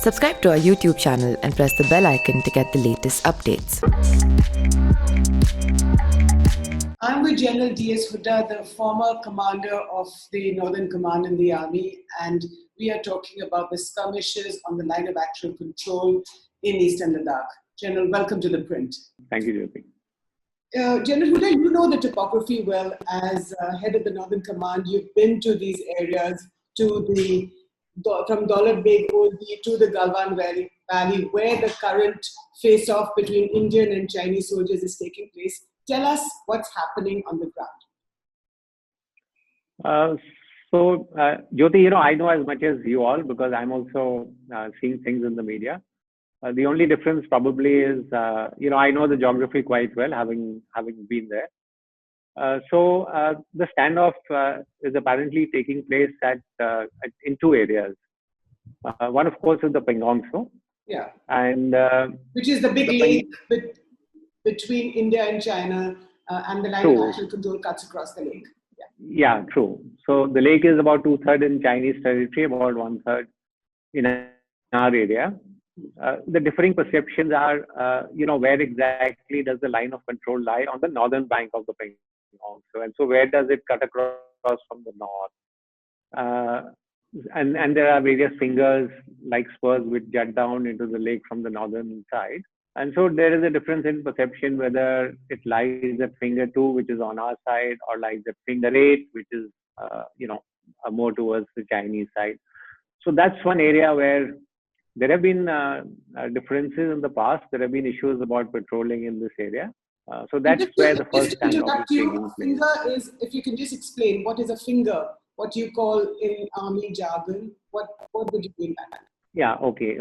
Subscribe to our YouTube channel and press the bell icon to get the latest updates. I'm with General D.S. Hooda, the former commander of the Northern Command in the Army, and we are talking about the skirmishes on the line of actual control in Eastern Ladakh. General, welcome to the print. Thank you, Jyoti. General Hooda, you know the topography well. As head of the Northern Command, you've been to these areas, from Daulat Beg Oldi to the Galwan Valley, where the current face-off between Indian and Chinese soldiers is taking place. Tell us what's happening on the ground. Jyoti, I know as much as you all because I'm also seeing things in the media. The only difference probably is, I know the geography quite well, having been there. The standoff is apparently taking place in two areas. One, of course, is the Pangong Tso. Yeah. And which is the big lake between India and China, and the line of actual control cuts across the lake. Yeah, true. So the lake is about 2/3 in Chinese territory, about 1/3 in our area. The differing perceptions are, where exactly does the line of control lie on the northern bank of the Pangong? And so where does it cut across from the north? And there are various fingers like spurs which jut down into the lake from the northern side. And so there is a difference in perception whether it lies at finger 2, which is on our side, or lies at finger 8, which is, more towards the Chinese side. So that's one area where there have been differences in the past. There have been issues about patrolling in this area. So that's where the first standoff is taking place. Finger is, if you can just explain, what is a finger? What you call in army jargon? What would you mean by that? Yeah, okay.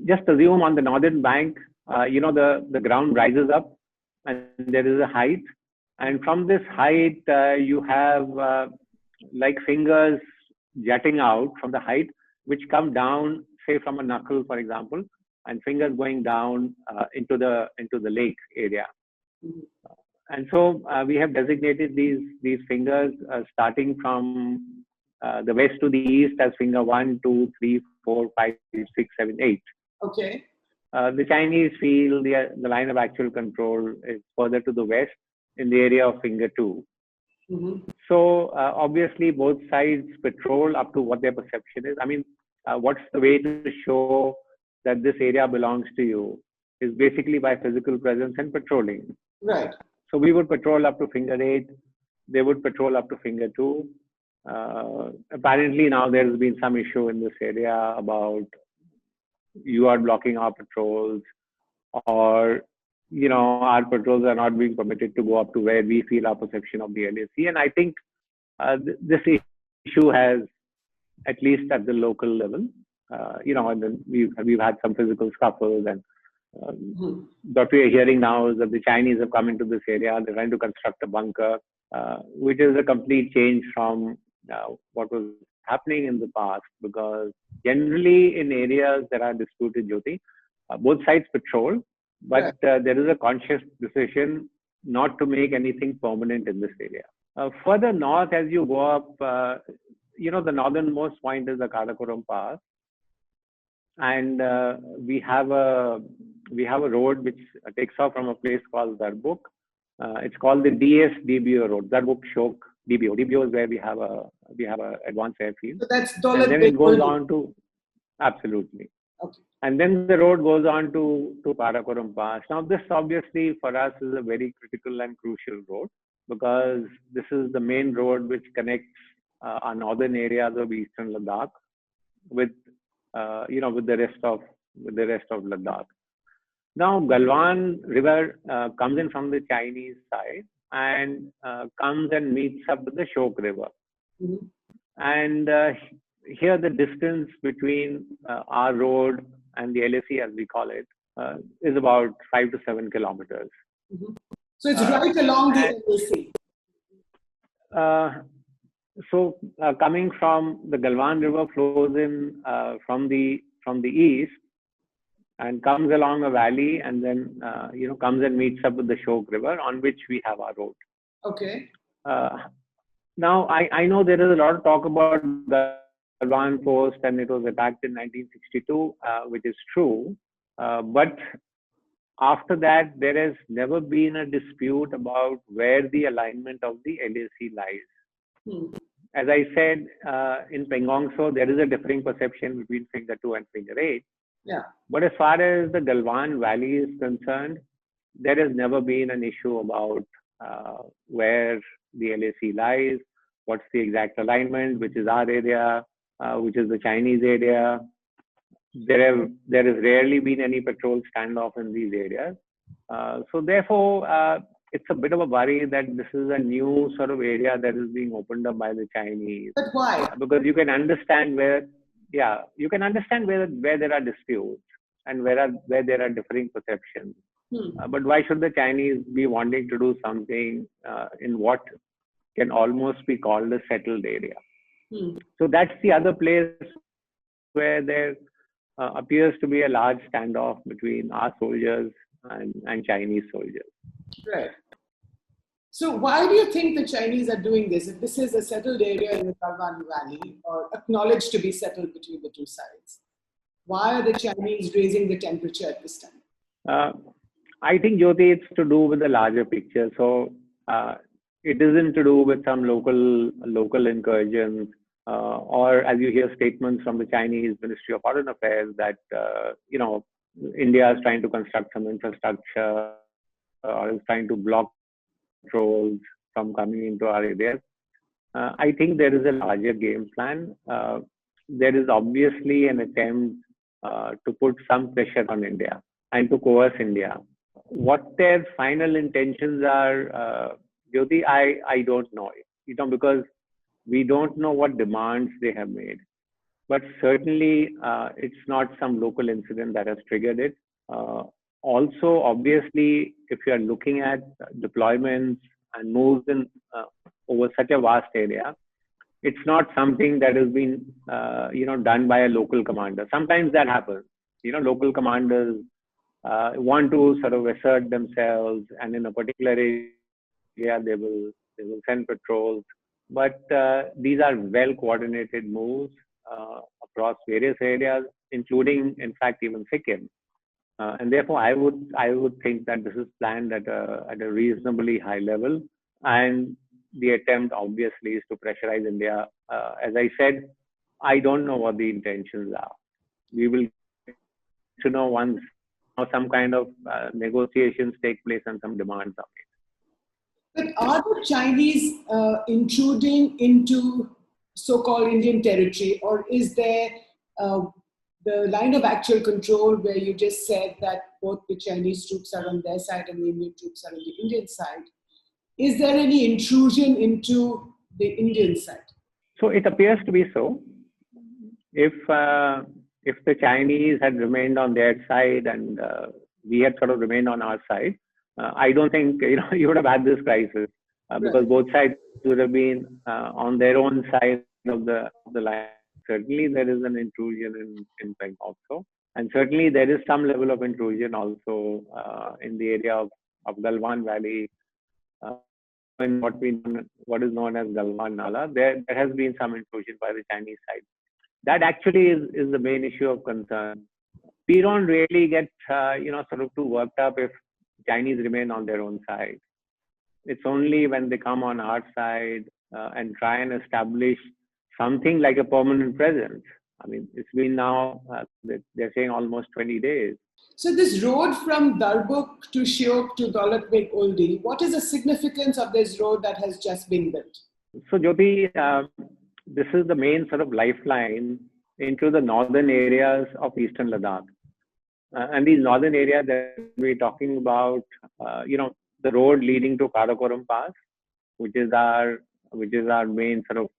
Just assume on the northern bank, the ground rises up and there is a height. And from this height, you have like fingers jutting out from the height, which come down, say from a knuckle, for example, and fingers going down into the lake area. Mm-hmm. And so we have designated these fingers starting from the west to the east as finger 1, 2, 3, 4, 5, 6, 7, 8. Okay. The Chinese feel the line of actual control is further to the west in the area of finger 2. Mm-hmm. So obviously both sides patrol up to what their perception is. I mean, what's the way to show that this area belongs to you is basically by physical presence and patrolling. Right. So we would patrol up to finger 8. They would patrol up to finger 2. Apparently now there's been some issue in this area about you are blocking our patrols, or our patrols are not being permitted to go up to where we feel our perception of the LAC. And I think this issue has, at least at the local level, and then we've had some physical scuffles, and what we are hearing now is that the Chinese have come into this area. They're trying to construct a bunker, which is a complete change from what was happening in the past, because generally in areas that are disputed, Jyoti, both sides patrol, but there is a conscious decision not to make anything permanent in this area. Further north, as you go up, the northernmost point is the Karakoram Pass, and we have a road which takes off from a place called Darbuk. It's called the DS-DBO road, Darbuk Shok DBO. DBO is where we have a advanced airfield. So that's Daulat and then it goes on to, absolutely. Okay. And then the road goes on to Karakoram Pass. Now this obviously for us is a very critical and crucial road, because this is the main road which connects our northern areas of Eastern Ladakh with the rest of Ladakh. Now Galwan River comes in from the Chinese side and comes and meets up with the Shok River. Mm-hmm. And here the distance between our road and the LAC, as we call it, is about 5 to 7 kilometers. Mm-hmm. So it's right along the LAC. Coming from the Galwan River flows in from the east and comes along a valley, and then comes and meets up with the Shok River, on which we have our road. Okay. Now I know there is a lot of talk about Galwan Post and it was attacked in 1962, which is true. But after that, there has never been a dispute about where the alignment of the LAC lies. Hmm. As I said, in Pangong Tso, there is a differing perception between finger 2 and finger 8. Yeah. But as far as the Galwan Valley is concerned, there has never been an issue about where the LAC lies, what's the exact alignment, which is our area, which is the Chinese area. There has rarely been any patrol standoff in these areas. So therefore, it's a bit of a worry that this is a new sort of area that is being opened up by the Chinese. But why? Because you can understand where there are disputes and where there are differing perceptions. But why should the Chinese be wanting to do something in what can almost be called a settled area? So that's the other place where there appears to be a large standoff between our soldiers and Chinese soldiers. Right. So why do you think the Chinese are doing this? If this is a settled area in the Galwan Valley, or acknowledged to be settled between the two sides, why are the Chinese raising the temperature at this time? I think, Jyoti, it's to do with the larger picture. So it isn't to do with some local incursions, or as you hear statements from the Chinese Ministry of Foreign Affairs that India is trying to construct some infrastructure or is trying to block trolls from coming into our areas. I think there is a larger game plan. There is obviously an attempt to put some pressure on India and to coerce India. What their final intentions are, Jyoti, I don't know. Because we don't know what demands they have made. But certainly, it's not some local incident that has triggered it. Also, obviously, if you are looking at deployments and moves in over such a vast area, it's not something that has been, done by a local commander. Sometimes that happens. Local commanders want to sort of assert themselves, and in a particular area, they will send patrols. But these are well coordinated moves across various areas, including, in fact, even Sikkim. And therefore, I would think that this is planned at a reasonably high level, and the attempt obviously is to pressurize India. As I said, I don't know what the intentions are. We will get to know once some kind of negotiations take place and some demands are made. But are the Chinese intruding into so-called Indian territory, or is there the line of actual control where you just said that both the Chinese troops are on their side and the Indian troops are on the Indian side? Is there any intrusion into the Indian side? So it appears to be so. If the Chinese had remained on their side and we had sort of remained on our side, I don't think you would have had this crisis because both sides would have been on their own side of the line. Certainly, there is an intrusion in Peng also, and certainly there is some level of intrusion also in the area of Galwan Valley, in what is known as Galwan Nala. There has been some intrusion by the Chinese side. That actually is the main issue of concern. We don't really get sort of too worked up if Chinese remain on their own side. It's only when they come on our side and try and establish something like a permanent presence. I mean, it's been now, they're saying almost 20 days. So this road from Darbuk to Shiok to Daulat Beg Oldi, what is the significance of this road that has just been built? So Jyoti, this is the main sort of lifeline into the northern areas of Eastern Ladakh. And these northern areas that we're talking about, the road leading to Karakoram Pass, which is our main sort of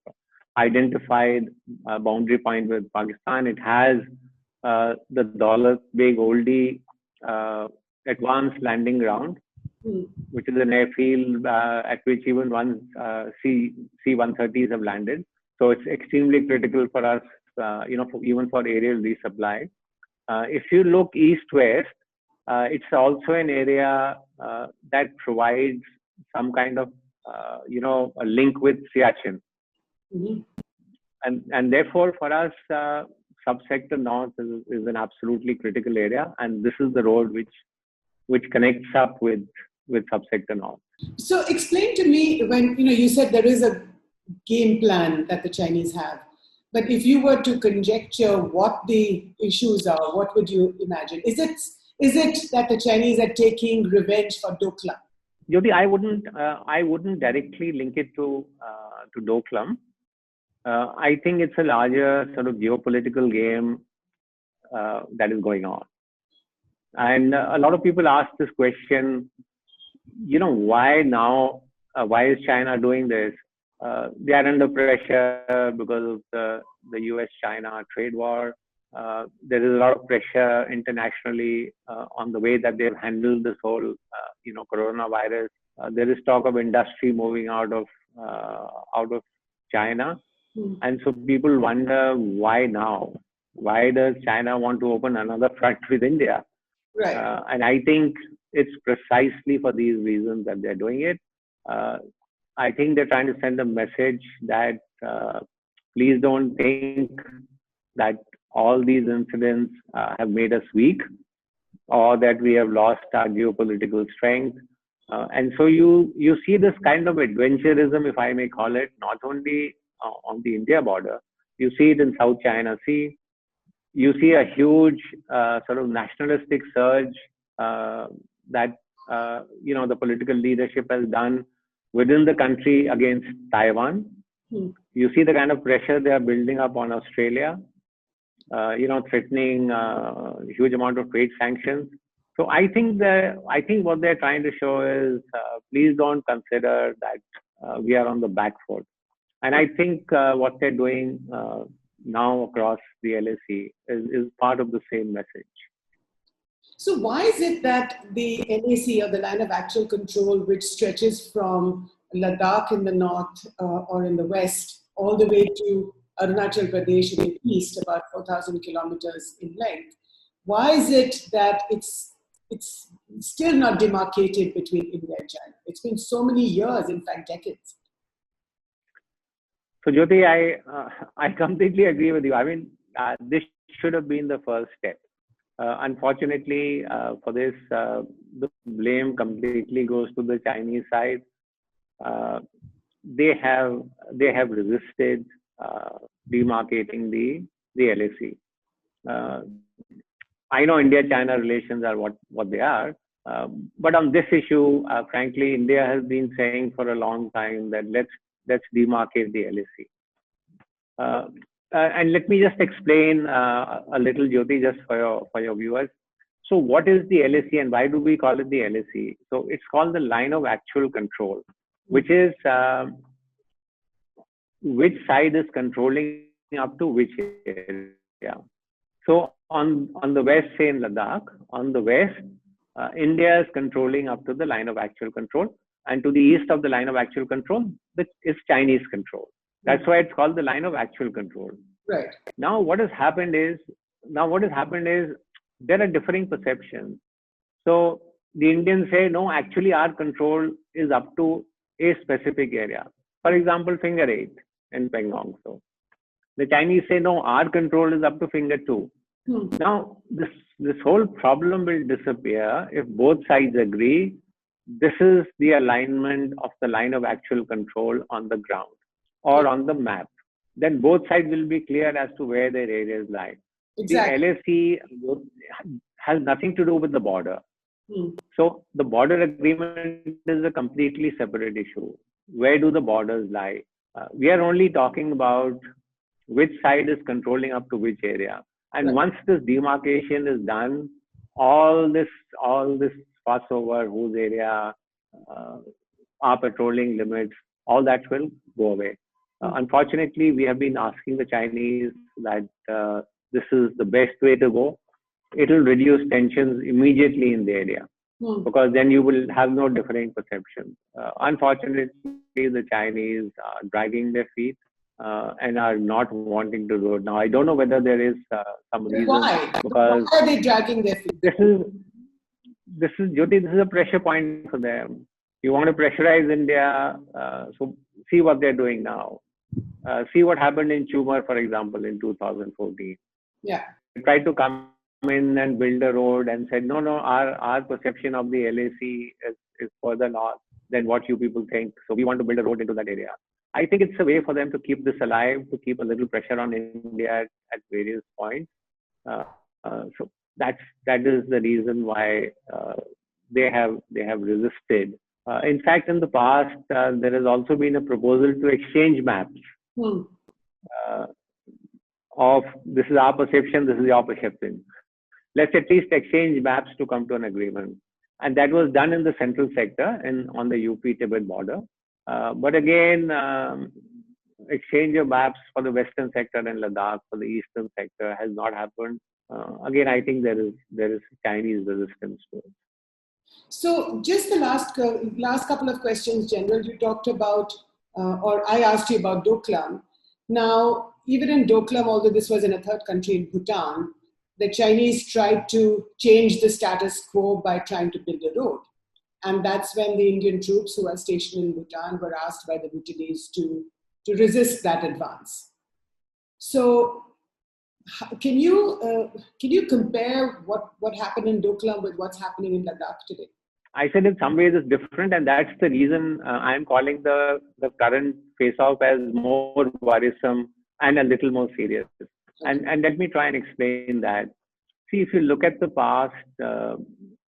identified boundary point with Pakistan. It has the Daulat Beg Oldi advanced landing ground, which is an airfield at which even C-130s have landed. So it's extremely critical for us, even for aerial resupply. If you look east-west, it's also an area that provides some kind of, a link with Siachen. and therefore for us, subsector north is an absolutely critical area, and this is the road which connects up with subsector north. So explain to me, when you said there is a game plan that the Chinese have, but if you were to conjecture what the issues are, what would you imagine? Is it that the Chinese are taking revenge for Doklam? Jyoti, I wouldn't directly link it to Doklam. I think it's a larger sort of geopolitical game that is going on, and a lot of people ask this question. Why now? Why is China doing this? They are under pressure because of the US-China trade war. There is a lot of pressure internationally on the way that they've handled this whole, coronavirus. There is talk of industry moving out of China, and so people wonder why now? Why does China want to open another front with India? Right. And I think it's precisely for these reasons that they're doing it. I think they're trying to send a message that please don't think that all these incidents have made us weak, or that we have lost our geopolitical strength. And so you see this kind of adventurism, if I may call it, not only on the India border. You see it in South China Sea. You see a huge sort of nationalistic surge that the political leadership has done within the country against Taiwan. You see the kind of pressure they are building up on Australia, threatening a huge amount of trade sanctions. So I think what they're trying to show is please don't consider that we are on the back foot. And I think what they're doing now across the LAC is part of the same message. So why is it that the LAC, or the line of actual control, which stretches from Ladakh in the north or in the west all the way to Arunachal Pradesh in the east, about 4,000 kilometers in length, why is it that it's still not demarcated between India and China? It's been so many years, in fact, decades. So Jyoti, I completely agree with you. I mean, this should have been the first step. Unfortunately, for this, the blame completely goes to the Chinese side. They have resisted demarcating the LAC. I know India-China relations are what they are, but on this issue, frankly, India has been saying for a long time that let's demarcate the LAC. And let me just explain a little, Jyoti, just for your viewers. So what is the LAC and why do we call it the LAC? So it's called the line of actual control, which is which side is controlling up to which area. So on the west, say in Ladakh, on the west, India is controlling up to the line of actual control, and to the east of the line of actual control, is Chinese control. That's why it's called the line of actual control. Right. Now, what has happened is there are differing perceptions. So the Indians say, no, actually our control is up to a specific area. For example, finger 8 in Pangong. So the Chinese say, no, our control is up to finger 2. Now, this whole problem will disappear if both sides agree this is the alignment of the line of actual control on the ground or on the map. Then both sides will be clear as to where their areas lie. Exactly. The LAC has nothing to do with the border. So the border agreement is a completely separate issue. Where do the borders lie? We are only talking about which side is controlling up to which area. And once this demarcation is done, all this fuss over whose area are patrolling limits, all that will go away. Unfortunately, we have been asking the Chinese that this is the best way to go. It will reduce tensions immediately in the area because then you will have no differing perceptions. Unfortunately, the Chinese are dragging their feet and are not wanting to do it. Now, I don't know whether there is some reason. Why? Because why are they dragging their feet? This is Jyoti, this is a pressure point for them. You want to pressurize India, so see what they're doing now. See what happened in Chumar, for example, in 2014. Yeah. They tried to come in and build a road and said, no, our perception of the LAC is further north than what you people think. So we want to build a road into that area. I think it's a way for them to keep this alive, to keep a little pressure on India at various points. So that is the reason why they have resisted. In fact, in the past, there has also been a proposal to exchange maps of this is our perception, this is your perception. Let's at least exchange maps to come to an agreement. And that was done in the central sector and on the UP-Tibet border. But again, exchange of maps for the western sector and Ladakh for the eastern sector has not happened. Again, I think there is Chinese resistance to it. So just the last couple of questions, General, you talked about, or I asked you about Doklam. Now, even in Doklam, although this was in a third country in Bhutan, the Chinese tried to change the status quo by trying to build a road. And that's when the Indian troops who are stationed in Bhutan were asked by the Bhutanese to resist that advance. So can you compare what happened in Doklam with what's happening in Ladakh today? I said in some ways it's different, and that's the reason I'm calling the current face-off as more worrisome and a little more serious. And let me try and explain that. See, if you look at the past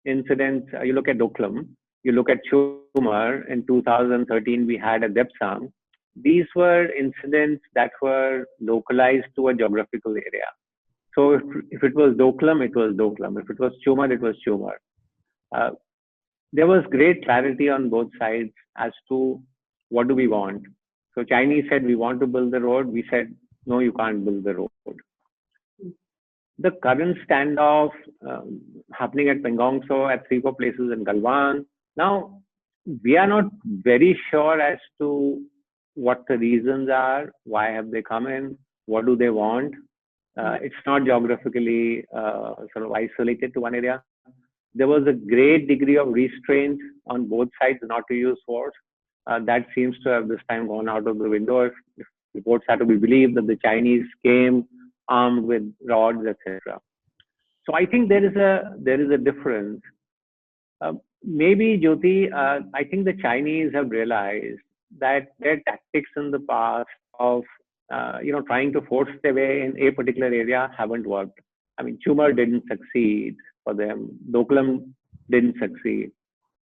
incidents, you look at Doklam, you look at Chumar, in 2013 we had a Depsang. These were incidents that were localized to a geographical area. So if it was Doklam, it was Doklam. If it was Chumar, it was Chumar. There was great clarity on both sides as to what do we want. So Chinese said, we want to build the road. We said, no, you can't build the road. The current standoff happening at Pangong Tso at 3-4 places in Galwan. Now, we are not very sure as to what the reasons are, why have they come in, what do they want. It's not geographically sort of isolated to one area. There was a great degree of restraint on both sides not to use force. That seems to have this time gone out of the window. If reports are to be believed that the Chinese came armed with rods, etc. So I think there is a difference. Maybe, Jyoti, I think the Chinese have realized that their tactics in the past of trying to force their way in a particular area haven't worked. I mean, Chumar didn't succeed for them. Doklam didn't succeed.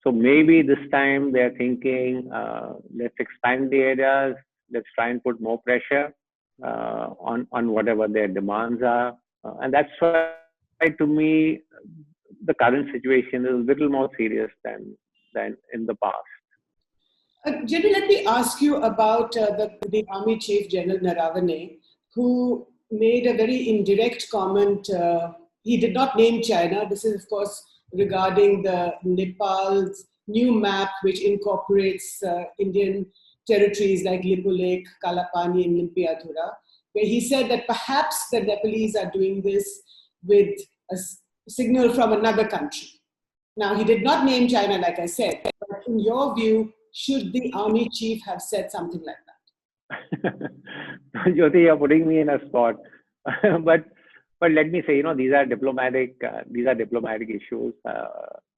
So maybe this time they're thinking, let's expand the areas, let's try and put more pressure on whatever their demands are. And that's why, to me, the current situation is a little more serious than in the past. General, let me ask you about the Army Chief, General Naravane, who made a very indirect comment. He did not name China. This is, of course, regarding the Nepal's new map, which incorporates Indian territories like Lippu Lake, Kalapani, and Limpiadhura, where he said that perhaps the Nepalese are doing this with a signal from another country. Now, he did not name China, like I said, but in your view, should the Army Chief have said something like that? Jyoti, you're putting me in a spot. but let me say, these are diplomatic issues,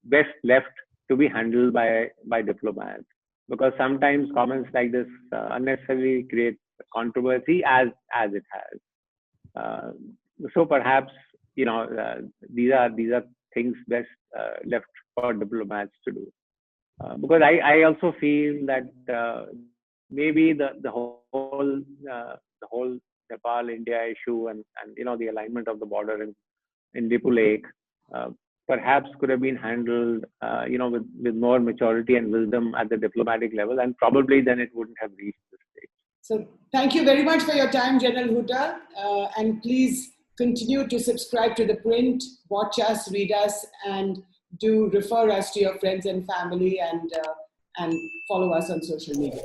best left to be handled by diplomats. Because sometimes comments like this unnecessarily create controversy, as it has. So perhaps these are things best left for diplomats to do. Because I also feel that maybe the whole Nepal-India issue and the alignment of the border in Lippu Lake perhaps could have been handled with more maturity and wisdom at the diplomatic level, and probably then it wouldn't have reached this stage. So thank you very much for your time, General Hooda, and please continue to subscribe to The Print, watch us, read us, and do refer us to your friends and family, and follow us on social media.